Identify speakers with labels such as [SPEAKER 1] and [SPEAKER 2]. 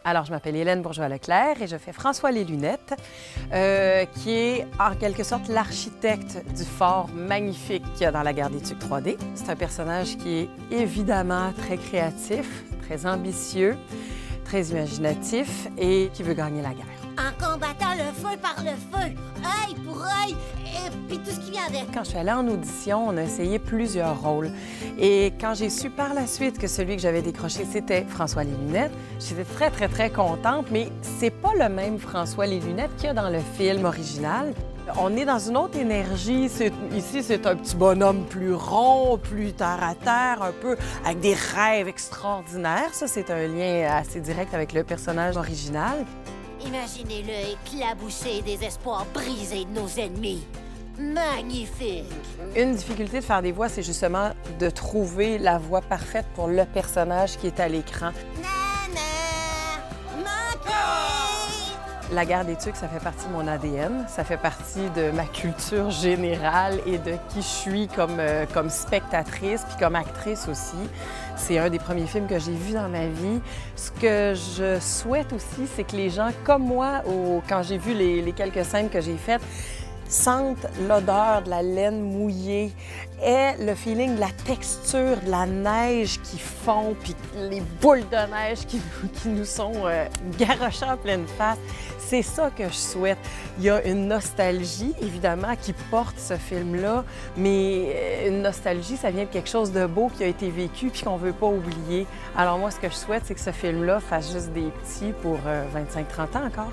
[SPEAKER 1] Alors, je m'appelle Hélène Bourgeois-Leclerc et je fais François Les Lunettes, qui est en quelque sorte l'architecte du fort magnifique qu'il y a dans la Gare des Tucs 3D. C'est un personnage qui est évidemment très créatif, très ambitieux, très imaginatif et qui veut gagner la guerre.
[SPEAKER 2] En combattant le feu par le feu, œil pour œil, et puis tout ce qui vient avec.
[SPEAKER 1] Quand je suis allée en audition, on a essayé plusieurs rôles. Et quand j'ai su par la suite que celui que j'avais décroché, c'était François Les Lunettes, j'étais très contente, mais c'est pas le même François Les Lunettes qu'il y a dans le film original. On est dans une autre énergie. Ici, c'est un petit bonhomme plus rond, plus terre à terre, un peu avec des rêves extraordinaires. Ça, c'est un lien assez direct avec le personnage original.
[SPEAKER 2] Imaginez-le éclabousser des espoirs brisés de nos ennemis. Magnifique!
[SPEAKER 1] Une difficulté de faire des voix, c'est justement de trouver la voix parfaite pour le personnage qui est à l'écran. La Gare des Tucs, ça fait partie de mon ADN, ça fait partie de ma culture générale et de qui je suis comme spectatrice, puis comme actrice aussi. C'est un des premiers films que j'ai vu dans ma vie. Ce que je souhaite aussi, c'est que les gens, comme moi, quand j'ai vu les quelques scènes que j'ai faites, sentent l'odeur de la laine mouillée, aient le feeling de la texture de la neige qui fond, puis les boules de neige qui nous sont garochées en pleine face. C'est ça que je souhaite. Il y a une nostalgie, évidemment, qui porte ce film-là, mais une nostalgie, ça vient de quelque chose de beau qui a été vécu puis qu'on ne veut pas oublier. Alors moi, ce que je souhaite, c'est que ce film-là fasse juste des petits pour 25-30 ans encore.